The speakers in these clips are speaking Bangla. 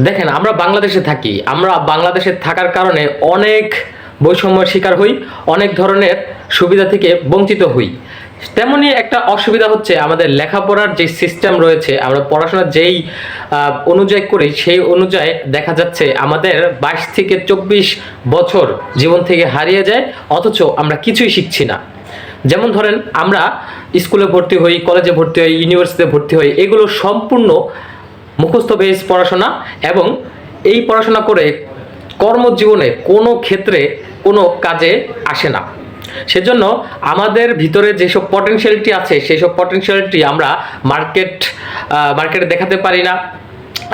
দেখেন, আমরা বাংলাদেশে থাকি। আমরা বাংলাদেশে থাকার কারণে অনেক বৈষম্যের শিকার হই, অনেক ধরনের সুবিধা থেকে বঞ্চিত হই। তেমনই একটা অসুবিধা হচ্ছে আমাদের লেখাপড়ার যে সিস্টেম রয়েছে, আমরা পড়াশোনা যেই অনুযায়ী করি সেই অনুযায়ী দেখা যাচ্ছে আমাদের 22 থেকে 24 বছর জীবন থেকে হারিয়ে যায়, অথচ আমরা কিছুই শিখছি না। যেমন ধরেন, আমরা স্কুলে ভর্তি হই, কলেজে ভর্তি হই, ইউনিভার্সিটিতে ভর্তি হই, এগুলো সম্পূর্ণ মুখস্থ বেস পড়াশোনা, এবং এই পড়াশোনা করে কর্মজীবনে কোনো ক্ষেত্রে কোনো কাজে আসে না। সেজন্য আমাদের ভিতরে যেসব পটেনশিয়ালিটি আছে সেই সব পটেনশিয়ালিটি আমরা মার্কেটে দেখাতে পারি না,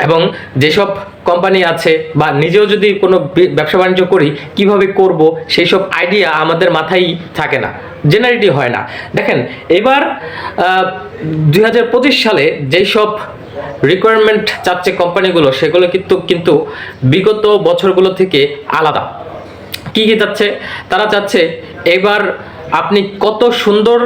এবং যেসব কোম্পানি আছে বা নিজেও যদি কোনো ব্যবসা বাণিজ্য করি কিভাবে করব সেই সব আইডিয়া আমাদের মাথায় থাকে না, জেনারেটই হয় না। দেখেন, এবার 2025 সালে যেই সব রিকোয়ারমেন্ট চাচ্ছে কোম্পানিগুলো, সেগুলো কিন্তু বিগত বছরগুলো থেকে আলাদা। কি চাচ্ছে? তারা চাচ্ছে এবার আপনি কত সুন্দর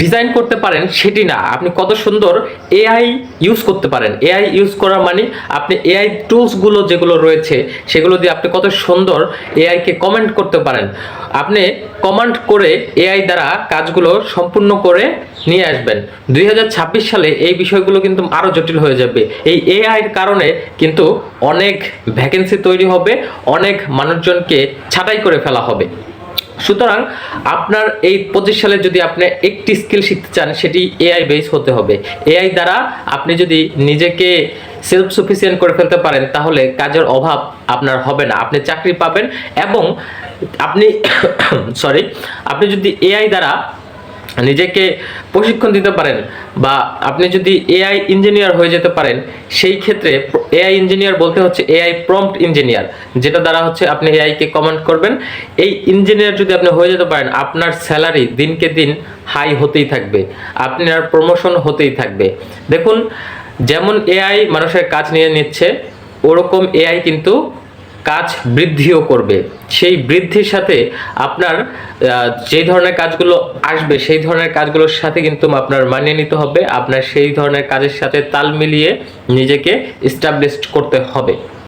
ডিজাইন করতে পারেন সেটি না, আপনি কত সুন্দর এআই ইউজ করতে পারেন। এআই ইউজ করার মানে আপনি এআই টুলসগুলো যেগুলো রয়েছে সেগুলো দিয়ে আপনি কত সুন্দর এআইকে কমেন্ট করতে পারেন। আপনি কমান্ড করে এআই দ্বারা কাজগুলো সম্পূর্ণ করে নিয়ে আসবেন। 2026 সালে এই বিষয়গুলো কিন্তু আরও জটিল হয়ে যাবে। এই এআইয়ের কারণে কিন্তু অনেক ভ্যাকেন্সি তৈরি হবে, অনেক মানুষজনকে ছাঁটাই করে ফেলা হবে। সুতরাং আপনার এই 25 সালে যদি আপনি একটি স্কিল শিখতে চান, সেটি এআই বেস হতে হবে। এআই দ্বারা আপনি যদি নিজেকে সেলফ সাফিসিয়েন্ট করে ফেলতে পারেন, তাহলে কাজের অভাব আপনার হবে না, আপনি চাকরি পাবেন। এবং আপনি আপনি যদি এআই দ্বারা নিজেকে প্রশিক্ষণ দিতে পারেন, বা আপনি যদি এআই ইঞ্জিনিয়ার হয়ে যেতে পারেন, সেই ক্ষেত্রে এআই ইঞ্জিনিয়ার বলতে হচ্ছে এআই প্রম্পট ইঞ্জিনিয়ার, যেটা দ্বারা হচ্ছে আপনি এআইকে কমান্ড করবেন। এই ইঞ্জিনিয়ার যদি আপনি হয়ে যেতে পারেন, আপনার স্যালারি দিনকে দিন হাই হতেই থাকবে, আপনার প্রমোশন হতেই থাকবে। দেখুন, যেমন এআই মানুষের কাজ নিয়ে নিচ্ছে, ওরকম এআই কিন্তু কাজ বৃদ্ধিও করবে। সেই বৃদ্ধির সাথে আপনার যে ধরনের কাজগুলো আসবে সেই ধরনের কাজগুলোর সাথে কিন্তু আপনার মানিয়ে নিতে হবে, আপনার সেই ধরনের কাজের সাথে তাল মিলিয়ে নিজেকে এস্টাবলিশ করতে হবে।